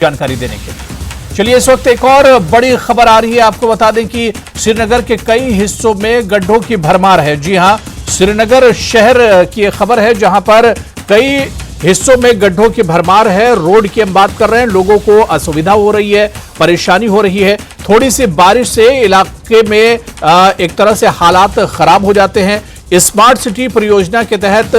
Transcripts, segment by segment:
जानकारी देने के लिए। चलिए इस वक्त एक और बड़ी खबर आ रही है, आपको बता दें कि श्रीनगर के कई हिस्सों में गड्ढों की भरमार है। जी हां, श्रीनगर शहर की खबर है जहां पर कई हिस्सों में गड्ढों की भरमार है। रोड की हम बात कर रहे हैं, लोगों को असुविधा हो रही है, परेशानी हो रही है। थोड़ी सी बारिश से इलाके में एक तरह से हालात खराब हो जाते हैं। स्मार्ट सिटी परियोजना के तहत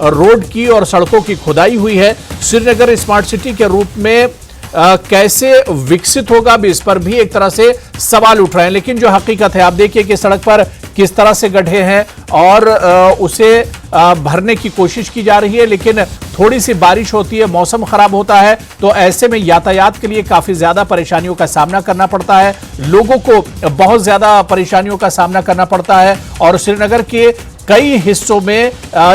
रोड की और सड़कों की खुदाई हुई है। श्रीनगर स्मार्ट सिटी के रूप में कैसे विकसित होगा, अब इस पर भी एक तरह से सवाल उठ रहे हैं। लेकिन जो हकीकत है, आप देखिए कि सड़क पर किस तरह से गड्ढे हैं और उसे भरने की कोशिश की जा रही है। लेकिन थोड़ी सी बारिश होती है, मौसम खराब होता है, तो ऐसे में यातायात के लिए काफी ज्यादा परेशानियों का सामना करना पड़ता है। लोगों को बहुत ज्यादा परेशानियों का सामना करना पड़ता है और श्रीनगर के कई हिस्सों में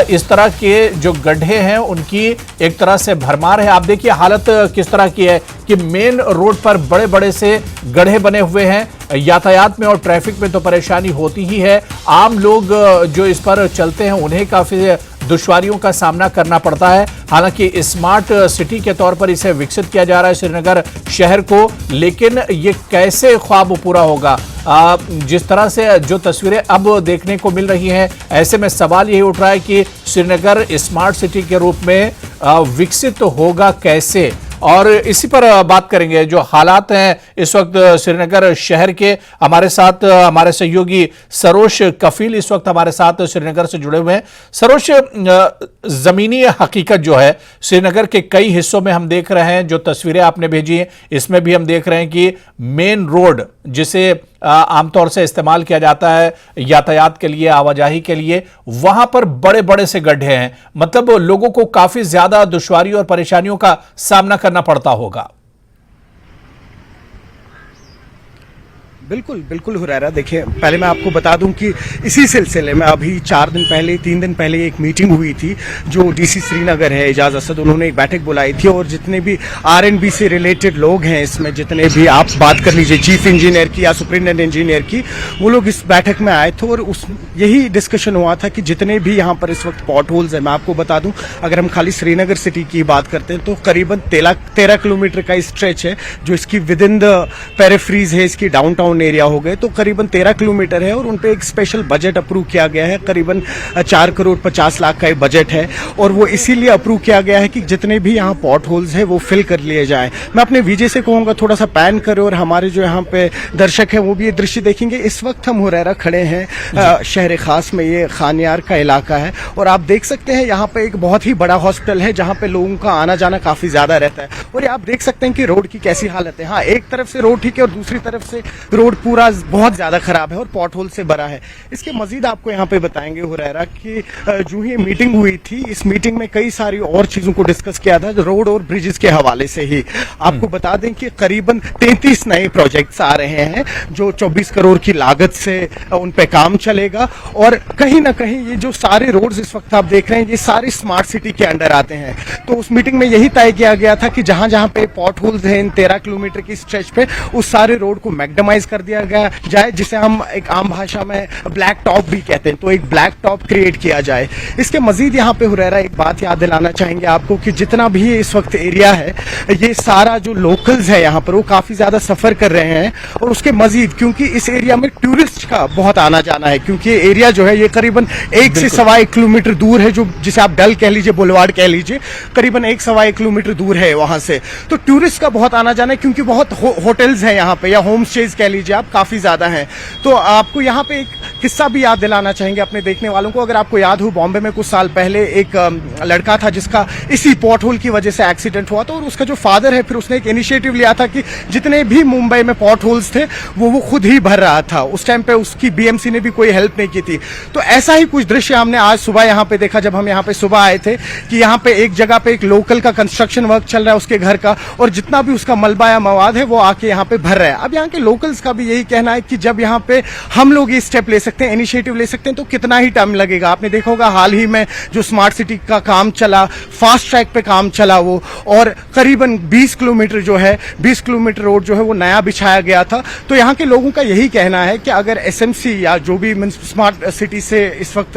इस तरह के जो गड्ढे हैं उनकी एक तरह से भरमार है। आप देखिए हालत किस तरह की है कि मेन रोड पर बड़े बड़े से गड्ढे बने हुए हैं। यातायात में और ट्रैफिक में तो परेशानी होती ही है। आम लोग जो इस पर चलते हैं उन्हें काफी दुश्वारियों का सामना करना पड़ता है। हालांकि स्मार्ट सिटी के तौर पर इसे विकसित किया जा रहा है श्रीनगर शहर को, लेकिन ये कैसे ख्वाब पूरा होगा? जिस तरह से जो तस्वीरें अब देखने को मिल रही हैं, ऐसे में सवाल यही उठ रहा है कि श्रीनगर स्मार्ट सिटी के रूप में विकसित होगा कैसे। और इसी पर बात करेंगे जो हालात हैं इस वक्त श्रीनगर शहर के। हमारे साथ हमारे सहयोगी सरोश कफील इस वक्त हमारे साथ श्रीनगर से जुड़े हुए हैं। सरोश, जमीनी हकीकत जो है श्रीनगर के कई हिस्सों में हम देख रहे हैं, जो तस्वीरें आपने भेजी हैं इसमें भी हम देख रहे हैं कि मेन रोड जिसे आमतौर से इस्तेमाल किया जाता है यातायात के लिए, आवाजाही के लिए, वहां पर बड़े बड़े से गड्ढे हैं। मतलब लोगों को काफी ज्यादा दुश्वारी और परेशानियों का सामना करना पड़ता होगा। बिल्कुल बिल्कुल हुरैरा, देखिए पहले मैं आपको बता दूं कि इसी सिलसिले में अभी 3 दिन पहले एक मीटिंग हुई थी। जो डीसी श्रीनगर है एजाज असद, उन्होंने एक बैठक बुलाई थी और जितने भी R&B से रिलेटेड लोग हैं इसमें, जितने भी आप बात कर लीजिए चीफ इंजीनियर की या सुपरिटेंडेंट इंजीनियर की, वो लोग इस बैठक में आए थे और यही डिस्कशन हुआ था कि जितने भी यहाँ पर इस वक्त पॉट होल्स है, मैं आपको बता दूं अगर हम खाली श्रीनगर सिटी की बात करते हैं तो करीबन 13 किलोमीटर का स्ट्रेच है जो इसकी विद इन द पेरिफ्रीज है, इसकी डाउनटाउन एरिया हो गए, तो करीबन 13 किलोमीटर है और उनपे एक स्पेशल बजट अप्रूव किया गया है। करीबन 4 करोड़ 50 लाख का बजट है और वो इसीलिए अप्रूव किया गया है कि जितने भी यहाँ पॉट होल्स है वो फिल कर लिए जाए। मैं अपने विजय से कहूंगा थोड़ा सा पैन करें और हमारे जो यहाँ पे दर्शक है वो भी ये दृश्य देखेंगे। इस वक्त हम हुरैरा खड़े हैं शहर खास में, ये खानियार का इलाका है और आप देख सकते हैं यहाँ पे एक बहुत ही बड़ा हॉस्पिटल है जहाँ पे लोगों का आना जाना काफी ज्यादा रहता है। और ये आप देख सकते हैं कि रोड की कैसी हालत है। हाँ, एक तरफ से रोड ठीक है और दूसरी तरफ से रोड पूरा बहुत ज्यादा खराब है और पॉट होल से भरा है। इसके मजीद आपको यहाँ पे बताएंगे हुरैरा कि जो ही मीटिंग हुई थी, इस मीटिंग में कई सारी और चीजों को डिस्कस किया था रोड और ब्रिजेस के हवाले से ही। आपको बता दें कि करीबन 33 नए प्रोजेक्ट्स आ रहे हैं जो 24 करोड़ की लागत से उन पे काम चलेगा और कहीं ना कहीं ये जो सारे रोड्स इस वक्त आप देख रहे हैं ये सारे स्मार्ट सिटी के अंडर आते हैं। तो उस मीटिंग में यही तय किया गया था कि जहां जहां पे पॉट होल्स हैं इन 13 किलोमीटर की स्ट्रेच पे, उस सारे रोड को मैग्नेमाइज कर दिया गया जाए, जिसे हम एक आम भाषा में ब्लैक टॉप भी कहते हैं। तो एक ब्लैक टॉप क्रिएट किया जाए। इसके मजीद यहाँ पे हुरैरा एक बात याद दिलाना चाहेंगे आपको कि जितना भी इस वक्त एरिया है, ये सारा जो लोकल्स है यहाँ पर वो काफी ज्यादा सफर कर रहे हैं और उसके मजीद क्योंकि इस एरिया में टूरिस्ट का बहुत आना जाना है, क्योंकि ये एरिया जो है ये करीबन 1 से 1.25 किलोमीटर दूर है, जो जिसे आप डल कह लीजिए, बुलवार्ड कह लीजिए, करीबन 1 से 1.25 किलोमीटर दूर है वहां से। तो टूरिस्ट का बहुत आना जाना है क्योंकि बहुत होटल्स हैं यहाँ पे या होम स्टेज कह लीजिए आप, काफी ज्यादा हैं। तो आपको यहाँ पे एक किस्सा भी याद दिलाना चाहेंगे अपने देखने वालों को। अगर आपको याद हो, बॉम्बे में कुछ साल पहले एक लड़का था जिसका इसी पॉट होल की वजह से एक्सीडेंट हुआ था और उसका जो फादर है फिर उसने एक इनिशिएटिव लिया था कि जितने भी मुंबई में पॉट होल्स थे वो खुद ही भर रहा था। उस टाइम पे उसकी बीएमसी ने भी कोई हेल्प नहीं की थी। तो ऐसा ही कुछ दृश्य हमने आज सुबह यहाँ पे देखा जब हम यहाँ पे सुबह आए थे कि यहाँ पे एक जगह पे एक लोकल का कंस्ट्रक्शन वर्क चल रहा है उसके घर का, और जितना भी उसका मलबा या मवाद है वो आके यहाँ पे भर रहा है। अब यहाँ के लोकल्स का भी यही कहना है कि जब यहाँ पे हम लोग ये स्टेप ले सकते सकते हैं, इनिशिएटिव ले सकते हैं, तो कितना ही टाइम लगेगा। आपने देखा होगा हाल ही में जो स्मार्ट सिटी का काम चला, फास्ट ट्रैक पे काम चला वो, और करीबन 20 किलोमीटर जो है, 20 किलोमीटर रोड जो है वो नया बिछाया गया था। तो यहाँ के लोगों का यही कहना है कि अगर एसएमसी या जो भी स्मार्ट सिटी से इस वक्त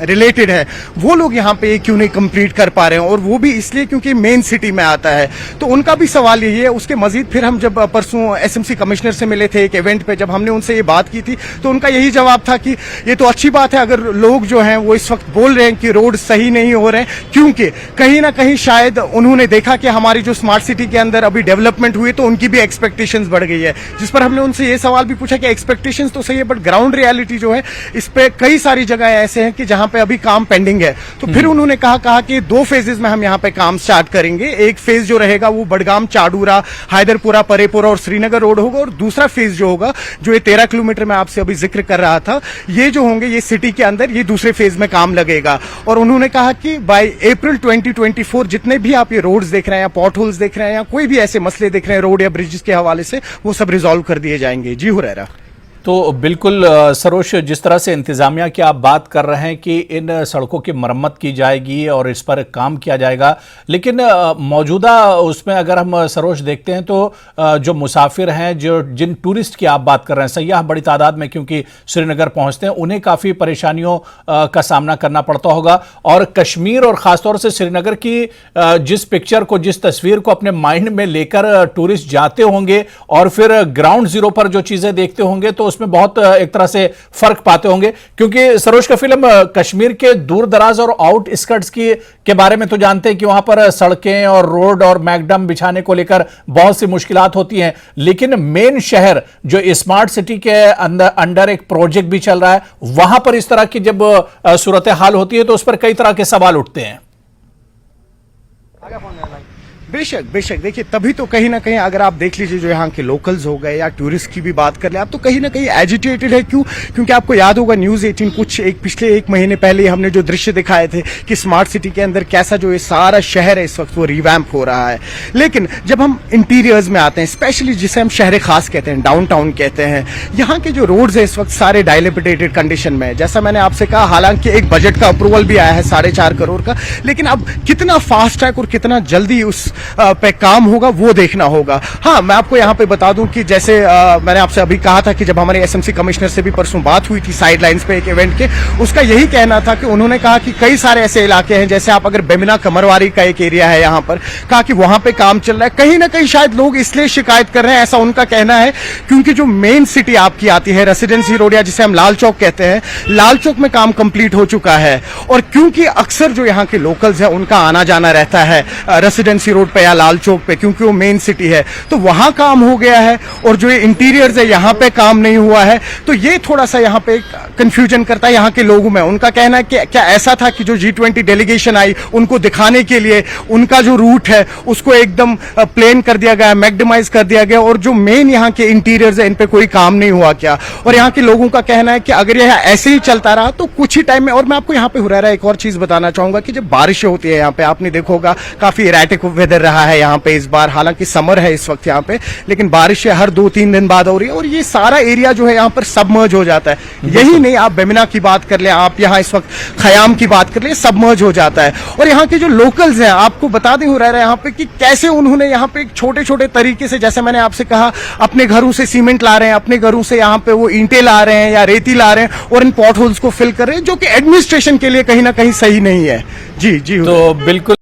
रिलेटेड है, वो लोग यहाँ पे क्यों नहीं कंप्लीट कर पा रहे हैं, और वो भी इसलिए क्योंकि मेन सिटी में आता है। तो उनका भी सवाल यही है। उसके मजीद फिर हम जब परसों एसएमसी कमिश्नर से मिले थे एक इवेंट पे, जब हमने उनसे ये बात की थी, तो उनका यही जवाब था कि ये तो अच्छी बात है अगर लोग जो हैं वो इस वक्त बोल रहे हैं कि रोड सही नहीं हो रहे हैं, क्योंकि कहीं ना कहीं शायद उन्होंने देखा कि हमारी जो स्मार्ट सिटी के अंदर अभी डेवलपमेंट हुई, तो उनकी भी एक्सपेक्टेशंस बढ़ गई है। जिस पर हमने उनसे ये सवाल भी पूछा कि एक्सपेक्टेशंस तो सही है, बट ग्राउंड रियलिटी जो है, इस पे कई सारी जगह ऐसे हैं कि जहां पे अभी काम पेंडिंग है। तो फिर उन्होंने कहा कि 2 फेजेस में हम यहाँ पे काम स्टार्ट करेंगे। एक फेज जो रहेगा वो बडगाम, चाडूरा, हैदरपुरा, परेपुरा और श्रीनगर रोड होगा, और दूसरा फेज जो होगा, जो ये 13 किलोमीटर में आपसे अभी जिक्र कर रहा था, ये जो होंगे ये सिटी के अंदर ये दूसरे फेज में काम लगेगा। और उन्होंने कहा कि बाय अप्रैल 2024 जितने भी आप ये रोड्स देख रहे हैं या पॉट होल्स देख रहे हैं या कोई भी ऐसे मसले देख रहे हैं रोड या ब्रिजेस के हवाले से, वो सब रिजॉल्व कर दिए जाएंगे। जी हुरैरा। तो बिल्कुल सरोज, जिस तरह से इंतजामिया की आप बात कर रहे हैं कि इन सड़कों की मरम्मत की जाएगी और इस पर काम किया जाएगा, लेकिन मौजूदा उसमें अगर हम सरोज देखते हैं तो जो मुसाफिर हैं, जो जिन टूरिस्ट की आप बात कर रहे हैं, सयाह बड़ी तादाद में क्योंकि श्रीनगर पहुंचते हैं, उन्हें काफ़ी परेशानियों का सामना करना पड़ता होगा। और कश्मीर और ख़ासतौर से श्रीनगर की जिस पिक्चर को, जिस तस्वीर को अपने माइंड में लेकर टूरिस्ट जाते होंगे और फिर ग्राउंड जीरो पर जो चीज़ें देखते होंगे, तो उसमें बहुत एक तरह से फर्क पाते होंगे। क्योंकि सरोज का फिल्म कश्मीर के दूर दराज और आउटस्कर्ट्स के बारे में तो जानते हैं कि वहां पर सड़कें और रोड और मैकडम बिछाने को लेकर बहुत सी मुश्किलात होती हैं, लेकिन मेन शहर जो स्मार्ट सिटी के अंडर एक प्रोजेक्ट भी चल रहा है, वहां पर इस तरह की जब सूरत हाल होती है तो उस पर कई तरह के सवाल उठते हैं। बेशक बेशक, देखिए तभी तो कहीं ना कहीं अगर आप देख लीजिए जो यहाँ के लोकल्स हो गए या टूरिस्ट की भी बात कर ले आप, तो कहीं ना कहीं एजिटेटेड है। क्यों? क्योंकि आपको याद होगा न्यूज़ 18 कुछ पिछले 1 महीने पहले हमने जो दृश्य दिखाए थे कि स्मार्ट सिटी के अंदर कैसा जो ये सारा शहर है इस वक्त वो रिवैम्प हो रहा है। लेकिन जब हम इंटीरियर्स में आते हैं, स्पेशली जिसे हम शहर खास कहते हैं, डाउनटाउन कहते हैं, यहाँ के जो रोड्स है इस वक्त सारे डायलेपिटेटेड कंडीशन में है। जैसा मैंने आपसे कहा, हालांकि एक बजट का अप्रूवल भी आया है 4.5 करोड़ का, लेकिन अब कितना फास्ट ट्रैक और कितना जल्दी उस पे काम होगा वो देखना होगा। हाँ, मैं आपको यहाँ पे बता दूं कि जैसे मैंने आपसे अभी कहा था कि जब हमारे एसएमसी कमिश्नर से भी परसों बात हुई थी साइडलाइंस पे एक इवेंट के, उसका यही कहना था कि उन्होंने कहा कि कई सारे ऐसे इलाके हैं, जैसे आप अगर बेमिना कमरवारी का एक एरिया है यहाँ पर, कहा कि वहां पे काम चल रहा है। कहीं ना कहीं शायद लोग इसलिए शिकायत कर रहे हैं, ऐसा उनका कहना है, क्योंकि जो मेन सिटी आपकी आती है रेसिडेंसी रोड या जिसे हम लाल चौक कहते हैं, लाल चौक में काम कंप्लीट हो चुका है। और क्योंकि अक्सर जो यहाँ के लोकल्स है उनका आना जाना रहता है रेसिडेंसी रोड पे या लाल चौक पे, क्योंकि वो मेन सिटी है, तो वहां काम हो गया है और जो ये इंटीरियर्स है यहाँ पे काम नहीं हुआ है। तो ये थोड़ा सा यहाँ पे कंफ्यूजन करता है यहाँ के लोगों में। उनका कहना है कि क्या ऐसा था कि जो G20 डेलीगेशन आई उनको दिखाने के लिए उनका जो रूट है उसको एकदम प्लेन कर दिया गया, मैक्सिमाइज कर दिया गया, और जो मेन यहाँ के इंटीरियर्स है इन पे कोई काम नहीं हुआ क्या? और यहाँ के लोगों का कहना है कि अगर यह ऐसे ही चलता रहा तो कुछ ही टाइम में, और मैं आपको यहाँ पे हुरैरा एक और चीज बताना चाहूंगा कि जब बारिश होती है यहाँ पे, आपने देखा होगा काफी इरेटिक वेदर रहा है यहाँ पे इस बार, हालांकि समर है इस वक्त यहाँ पे, लेकिन बारिश हर 2-3 दिन बाद हो रही है और ये सारा एरिया जो है यहाँ पर सबमर्ज हो जाता है। यही नहीं, आप बेमिना की बात कर ले, आप यहाँ इस वक्त खयाम की बात कर ले, सबमर्ज हो जाता है। और यहाँ के जो लोकल्स हैं, आपको बता दें हुरैरा यहाँ पे कि कैसे उन्होंने यहाँ पे छोटे छोटे तरीके से, जैसे मैंने आपसे कहा, अपने घरों से सीमेंट ला रहे हैं, अपने घरों से यहाँ पे वो ईंटें ला रहे हैं या रेती ला रहे हैं और इन पॉट होल्स को फिल कर रहे हैं, जो कि एडमिनिस्ट्रेशन के लिए कहीं ना कहीं सही नहीं है। जी जी, तो बिल्कुल।